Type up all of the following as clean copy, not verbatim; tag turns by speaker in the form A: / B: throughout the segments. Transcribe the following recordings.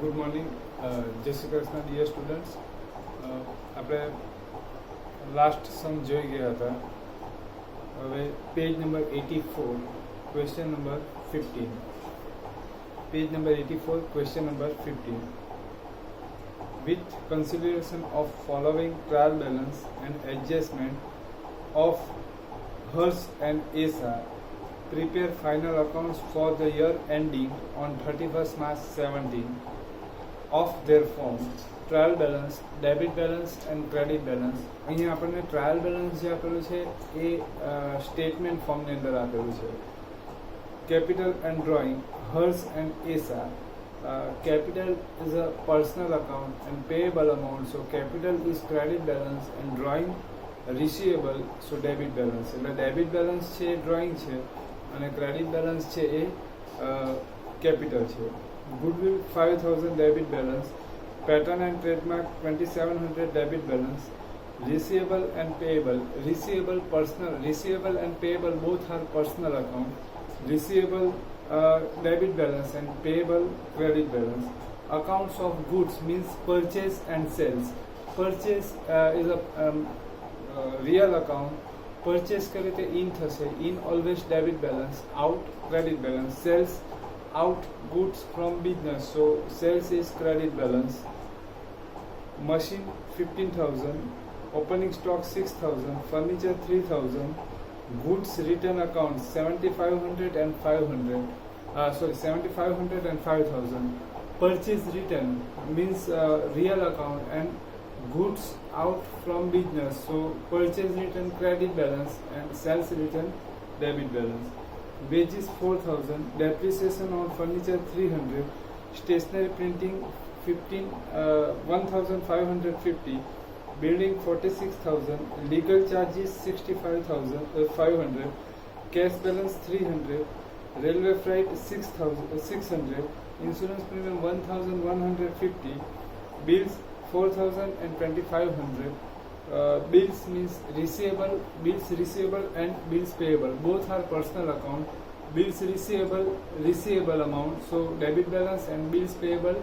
A: Good morning. જય Shri Krishna dear students. આપણે last સમ જોઈ ગયા હતા. હવે page number 84, question number 15. Page number 84, question number 15. With consideration of following trial balance and adjustment of Hearst and ASA, prepare final accounts for the year ending on 31st March 17 of their form. Trial balance, debit balance and credit balance. અહીંયા આપણને trial balance જે આપેલું છે એ statement ફોર્મની અંદર આપેલું છે. Capital and drawing, હર્સ એન્ડ એસા. Capital is a personal account and payable amount, so capital is credit balance and drawing receivable, so debit balance. એટલે ડેબિટ બેલેન્સ છે એ ડ્રોઈંગ છે અને ક્રેડિટ બેલેન્સ છે એ કેપિટલ છે. Goodwill 5000 debit balance, pattern and trademark 2700 debit balance, receivable and payable. Receivable personal, receivable and payable both are personal account. Receivable debit balance and payable credit balance. Accounts of goods means purchase and sales. Purchase is a real account. Purchase करे ते in थसे, in always debit balance, out credit balance. Sales out goods from business, so sales is credit balance. Machine 15,000, opening stock 6,000, furniture 3,000. Goods return account 7,500 and 500. 7,500 and 5,000. Purchase return means real account and goods out from business. So purchase return credit balance and sales return debit balance. Wages 4,000. Depreciation on furniture 300. Stationery printing 1,550. Building 46,000, legal charges 65,500, cash balance 300, railway freight 600, insurance premium 1,150, bills 4,000 and 2,500. Bills means receivable and bills payable. Both are personal account. Bills receivable amount, so debit balance, and bills payable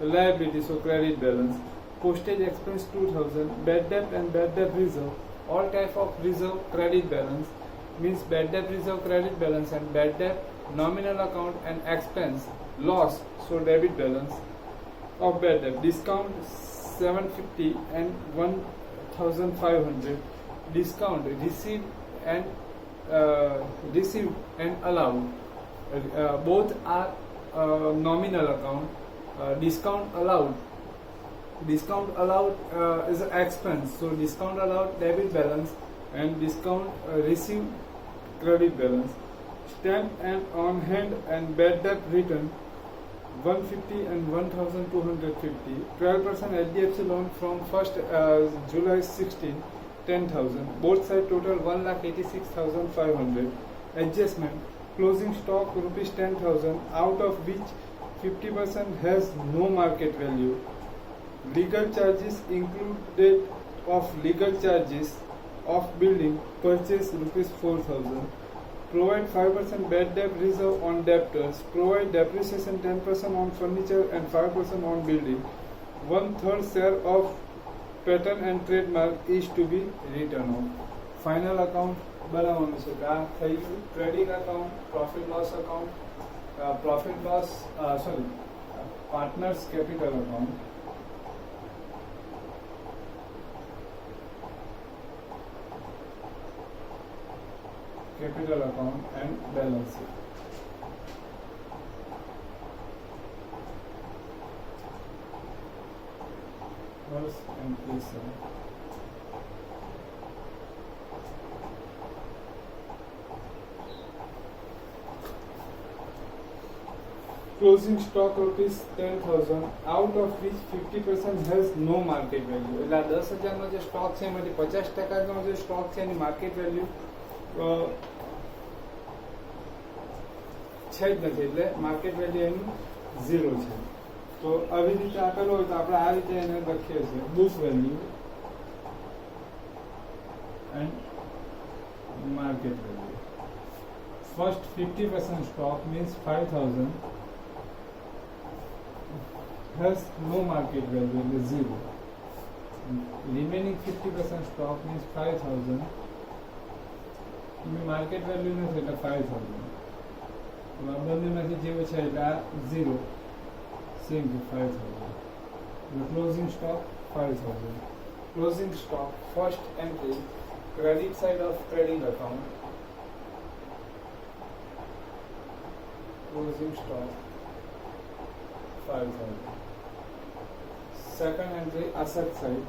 A: liability, so credit balance. Postage expense 2,000, bad debt and bad debt reserve. All type of reserve credit balance means bad debt reserve credit balance and bad debt nominal account and expense loss, so debit balance of bad debt. Discount 750 and 1,500. Discount received and allowed. Both are nominal account. Discount allowed is an expense, so discount allowed debit balance and discount received credit balance. Stamp and on hand and bad debt return 150 and 1,250. 12% HDFC loan from 1st July 16, 10,000. Both side total 1,86,500. Adjustment, closing stock rupees 10,000, out of which 50% has no market value. Legal charges included of legal charges of building purchase rupees 4,000. Provide 5% bad debt reserve on debtors. Provide depreciation 10% on furniture and 5% on building. 1/3 share of patent and trademark is to be written off. Final account બનાવવાનું છે. આ થઈ ગયું trading account, partners capital account. Capital account and balance sheet. First and ASA. Closing stock rupees 10,000, out of which 50% has no market value. એટલે 10,000 નો જે stock છે એમાંથી 50% નો જે સ્ટોક છે એની માર્કેટ વેલ્યુ છે જ નથી, એટલે માર્કેટ વેલ્યુ એનું 0 છે. તો આવી રીતે આપેલું હોય તો આપણે આ રીતે એને લખીએ છીએ, book value and market value. First 50% stock means 5,000 has no market value, એટલે 0. Remaining 50% stock means 5,000. Market value નથી એટલે 5,000. આ બંનેમાંથી જે છે એટલે આ 0 same to 5,000. Closing stock 5,000. Closing stock first entry credit side of trading account, closing stock 5,000. Second entry asset side,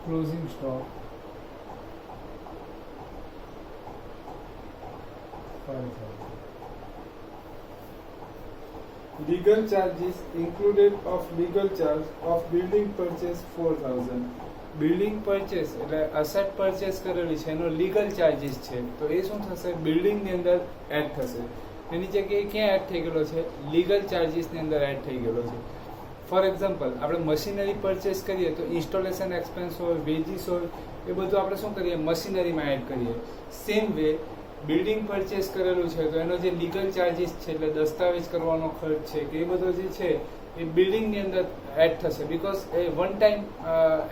A: closing stock 5,000. Legal charges included of legal charge of building purchase 4,000. Building purchase એટલે asset purchase કરેલી છે એનો legal charges છે તો એ શું થશે બિલ્ડિંગની અંદર add થશે એની જગ્યાએ ક્યાં એડ થઈ ગયેલો છે લીગલ ચાર્જીસની અંદર એડ થઈ ગયેલો છે ફોર એક્ઝામ્પલ આપણે મશીનરી પરચેસ કરીએ તો ઇન્સ્ટોલેશન એક્સપેન્સ હોય વેજીસ હોય એ બધું આપણે શું કરીએ મશીનરીમાં એડ કરીએ સેમ વે બિલ્ડિંગ પરચેસ કરેલું છે તો એનો જે લીગલ ચાર્જીસ છે એટલે દસ્તાવેજ કરવાનો ખર્ચ છે કે એ બધો જે છે એ બિલ્ડિંગની અંદર એડ થશે because a one time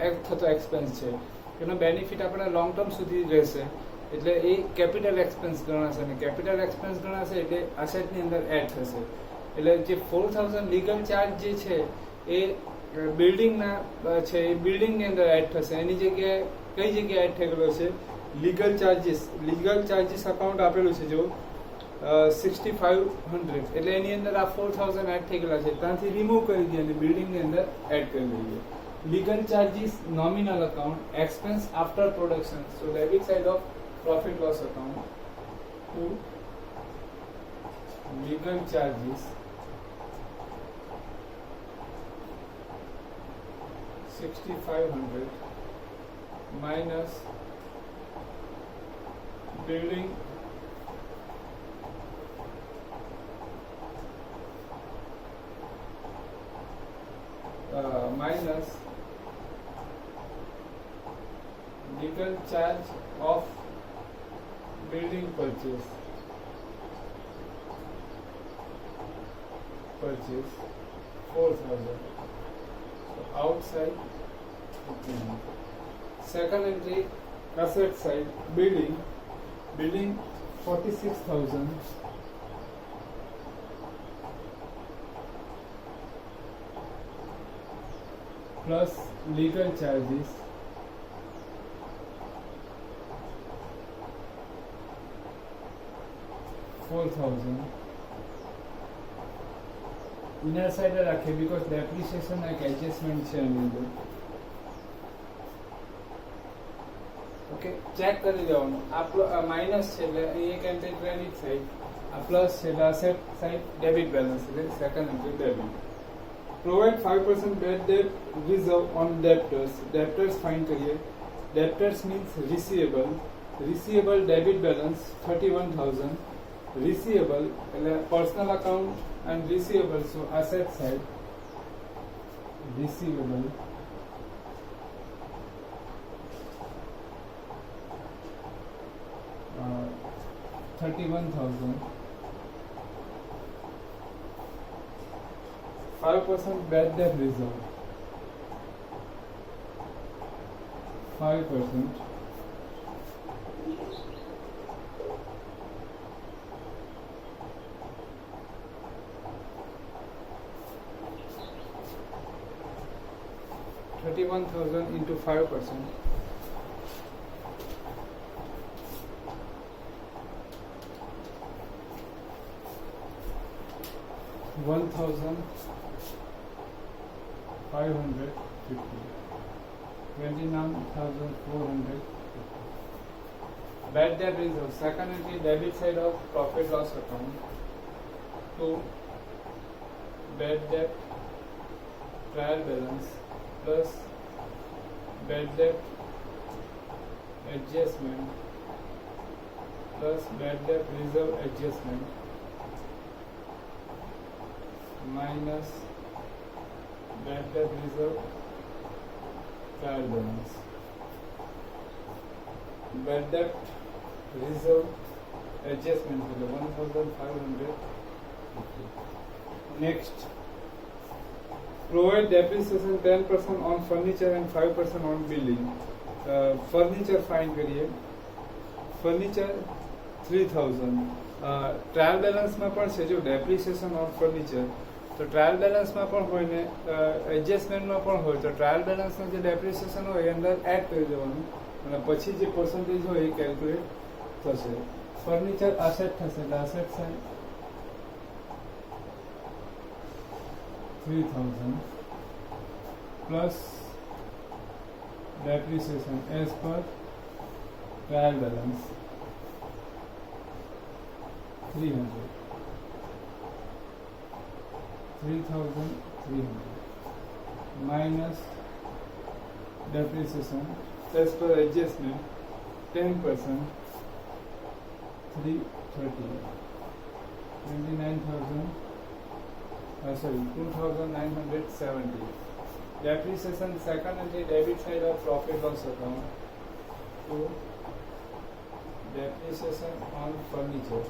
A: add થતો એક્સપેન્સ છે એનો બેનિફિટ આપણે લોંગ ટર્મ સુધી રહેશે એટલે એ કેપિટલ એક્સપેન્સ ગણાશે અને કેપિટલ એક્સપેન્સ ગણાશે એટલે અસેટની અંદર એડ થશે એટલે જે 4,000 લીગલ ચાર્જ જે છે એ બિલ્ડિંગના છે એ બિલ્ડિંગની અંદર એડ થશે એની જગ્યાએ કઈ જગ્યાએ એડ થઈ ગયેલો છે લીગલ ચાર્જીસ અકાઉન્ટ આપેલું છે જો 6,500 એટલે એની અંદર આ 4,000 એડ થઈ ગયેલા છે ત્યાંથી રિમૂવ કરી દઈએ અને બિલ્ડિંગની અંદર એડ કરી દઈએ legal charges nominal account expense after production so debit side of profit loss account to legal charges 6,500 minus building minus legal charge of building purchase 4,000 so outside. Second entry asset side building 46,000 plus legal charges 4,000 inner side રાખે because depreciation એક adjustment છે એની અંદર okay check કરી લેવાનું આ minus છે એટલે અહીં એક એન્ટ્રી ક્રેડિટ સાઇડ આ પ્લસ છે એટલે અસેટ સાઇડ ડેબિટ બેલેન્સ એટલે second entry debit provide 5% bad debt reserve on debtors find કરીએ debtors means receivable debit balance 31,000 receivable એટલે personal account and receivable so asset side receivable uh, 31,000 5% bad debt reserve 5% $31,000 into 5% 1,550 29,450 bad debt reserve second entry debit side of profit loss account to bad debt trial balance plus bad debt adjustment plus bad debt reserve adjustment minus bad debt reserve trial balance. Bad debt reserve adjustment for the 1,500. Next, Provide depreciation 10% on furniture and 5% on building. Furniture find करिए. Furniture 3000. Trial બેલેન્સમાં પણ છે જો depreciation on furniture, તો trial બેલેન્સમાં પણ હોય ને એડજસ્ટમેન્ટમાં પણ હોય, તો ટ્રાયલ બેલેન્સનું જે ડેપ્રિસિએશન હોય એ અંદર એડ કરી દેવાનું અને પછી જે પર્સન્ટેજ હોય એ કેલ્ક્યુલેટ થશે. ફર્નિચર આસેટ થશે એટલે asset side 3000 plus depreciation as per trial balance 300 minus depreciation as per adjustment 10% 330 2970. Depreciation second entry debit side of profit loss account to depreciation on furniture.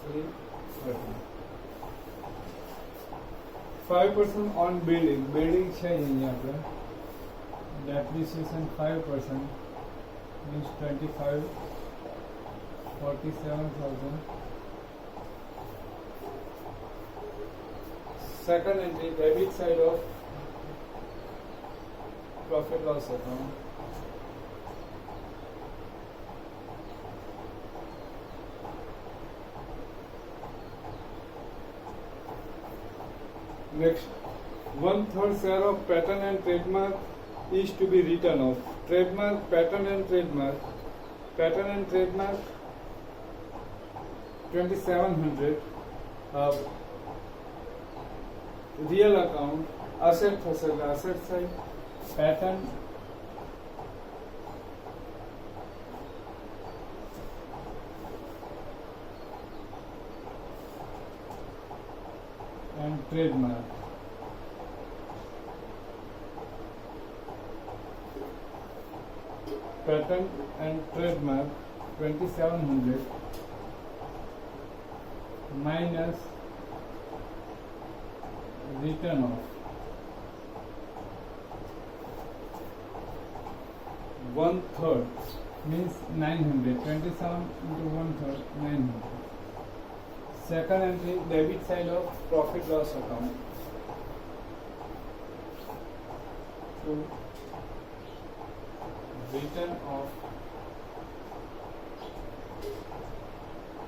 A: $330. 5% on building. Building છે અહીંયા આપણે depreciation 5% means 47,000. Second entry debit side of profit loss account next 1/3 share of patent and trademark is to be written off. Trademark, patent and trademark 2700. Real account asset થશે asset side patent and trademark. Patent and trademark 2700 minus return of 1/3 means 900. 27 into 1/3 900. Second entry debit side of profit loss account to return of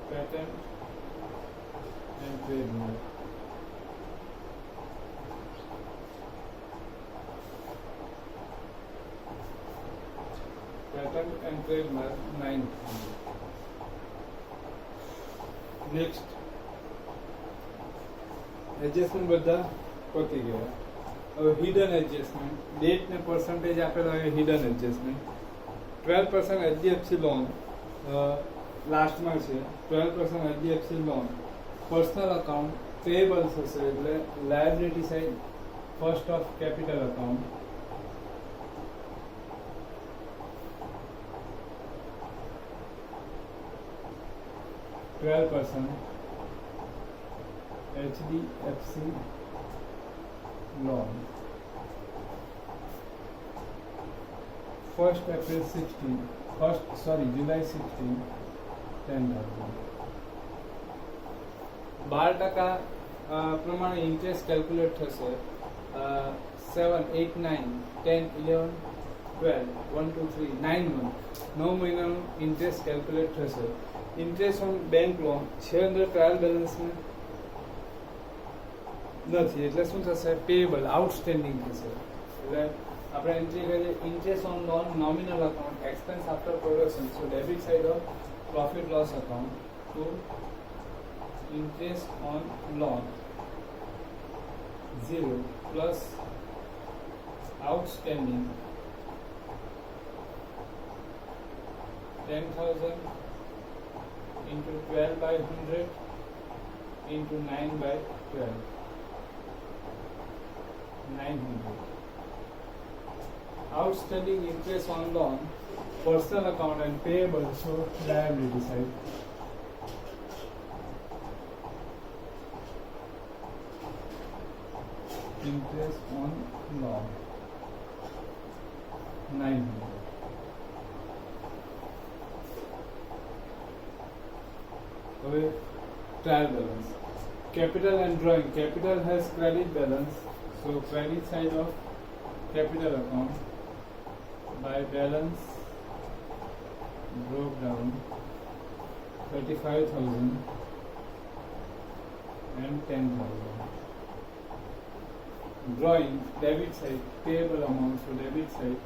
A: patent and trademark. Patent and trademark 900. Next, adjustment બધા પતી ગયા. હવે hidden adjustment, date ને percentage આપેલા હોય hidden adjustment. 12% HDFC loan લાસ્ટમાં છે. 12% HDFC loan personal account પેએબલ્સ હશે એટલે liability side first of capital account HDFC loan. 1st April 16, July 16, 10,000. 12% પ્રમાણે ઇન્ટરેસ્ટ કેલ્ક્યુલેટ થશે. 7, 8, 9, 10, 11, 12, 1, 2, 3, 9 મંથ 9 મહિનાનું ઇન્ટરેસ્ટ કેલ્ક્યુલેટ થશે. ઇન્ટરેસ્ટ ઓન બેંક લોન છે અંદર ટ્રાયલ બેલેન્સમાં નથી એટલે શું થશે પેએબલ આઉટસ્ટેન્ડિંગ થશે. એટલે આપણે એન્ટ્રી કરીએ interest on loan nominal account expense after production. So debit side of profit loss account to interest on loan 0 plus outstanding 10,000 into 12 by 100 into 9 by 12. 900. Outstanding interest on loan, personal account and payable, so liability side. interest on loan 900. હવે trial balance. Capital and drawing. Capital has credit balance, so credit side of capital account by balance broke down 35,000 and 10,000. Drawing debit side, payable amount, so debit side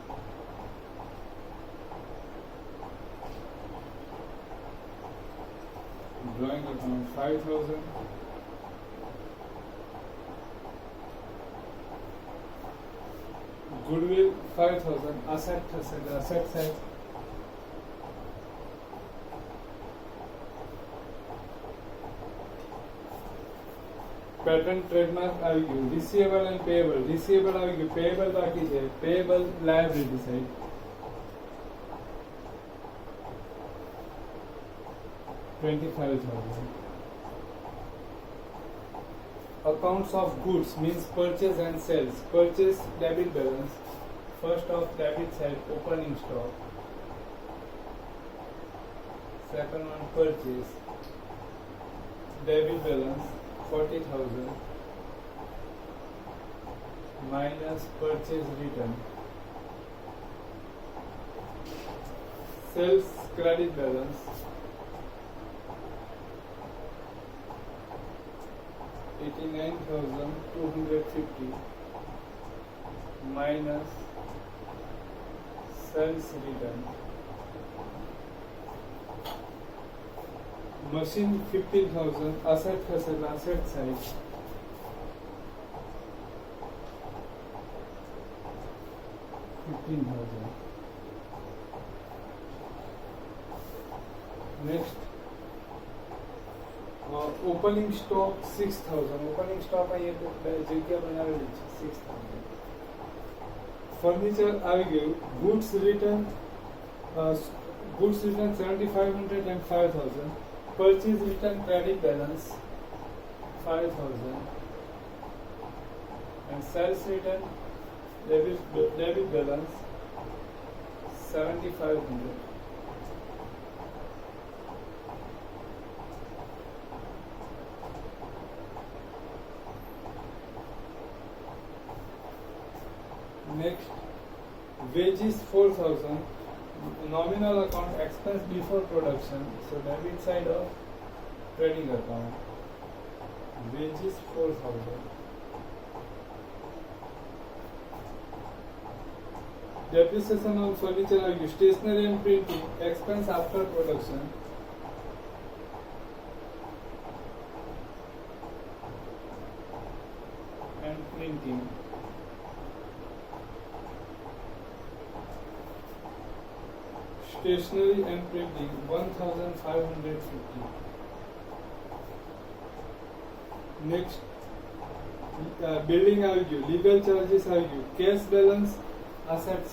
A: drawing account 5,000 goodwill 5,000 asset side patent trademark આવી ગયું receivable and પેયેબલ receivable આવી ગયું પેયેબલ બાકી છે પેયેબલ liability side $25,000 accounts of goods means purchase and sales purchase debit balance first of debit side opening stock second one purchase debit balance 40,000 minus purchase return sales credit balance 89,250 minus sales return machine 15,000 asset side 15,000 next opening stock 6,000 opening stock જગ્યા બનાવેલી છે 6,000 furniture આવી ગયું goods return 7,500 and 5,000 purchase return credit balance 5,000 and sales return debit balance 7,500 next wages 4,000 nominal account expense before production so debit side of trading account wages 4,000 depreciation on furniture stationery and printing expense after production and printing stationery and printing 1,550 next building value legal charges value cash balance asset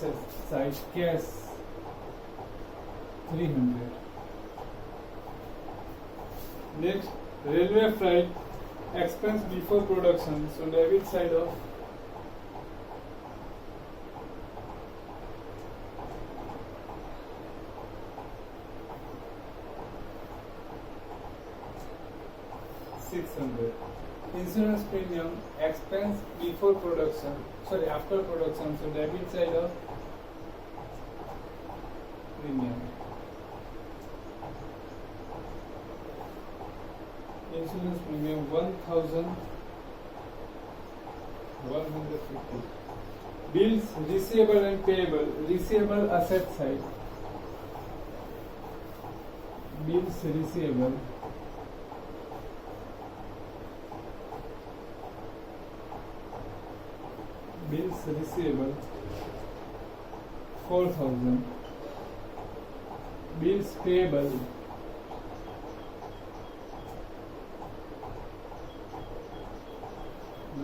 A: side cash 300 next railway freight expense before production so debit side of $600 insurance premium expense before production after production so debit side of premium insurance premium 1,150 bills receivable and payable receivable asset side bills receivable bills receivable 4,000 bills payable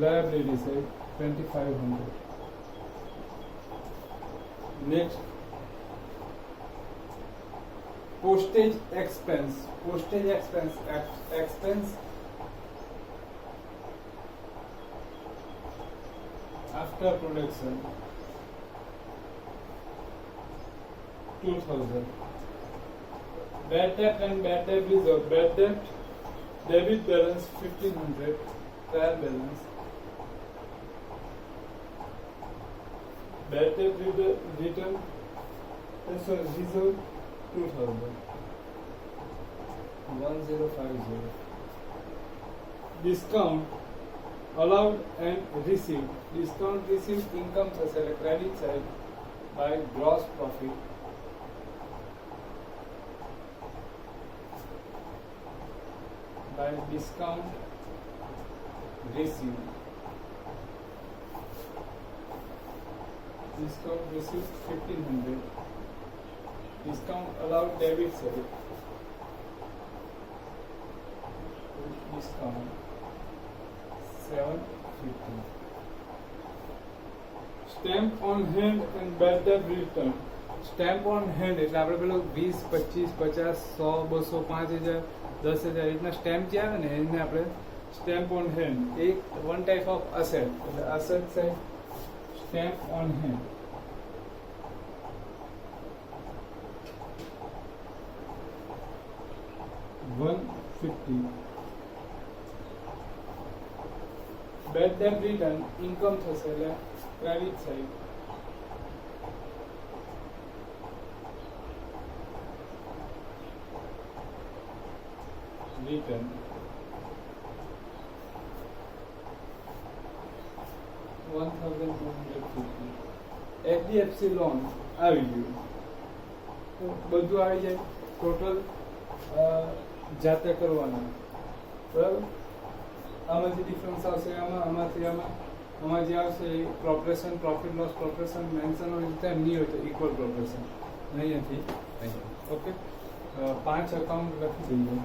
A: liability side 2,500 next postage expense after production 2000. Bad debt and bad debt reserve. Bad debt debit balance 1500. Trial balance. Bad debt return reserve 2000. 1050. Discount allowed and received. Discount received income થશે એટલે credit side by gross profit. By discount received. Discount received 1500. Discount allowed debit side. Discount 750. Stamp on hand and bad debt return. Stamp on hand એટલે આપણે પેલો 20, 25, 50, 100, 200, 5000, 10,000 રીતના stamp જે આવે ને એને આપણે સ્ટેમ્પ ઓન હેન્ડ એક વન ટાઈપ ઓફ અસેટ એટલે asset side stamp on hand. $150. Bad debt return income થશે એટલે credit side. Return $1,250. HDFC loan આવી ગયું તો બધું આવી જાય ટોટલ જાતે કરવાના બરાબર. આમાંથી ડિફરન્સ આવશે આમાંથી આમાં જે આવશે એ proportion profit loss proportion mention હોય તો નહીં હોય તો ઇક્વલ પ્રોપરેશન અહીંયાથી ઓકે 5 અકાઉન્ટ લખી દઈએ.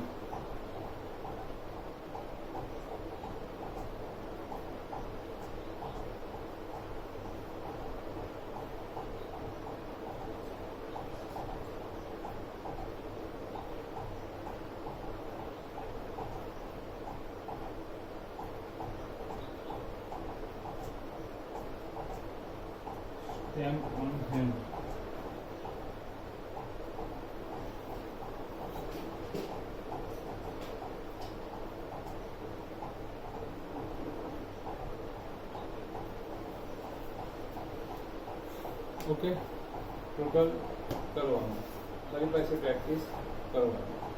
A: Stamp on hand. Okay total કરવાનું ફરી પાછી પ્રેક્ટિસ કરવાની.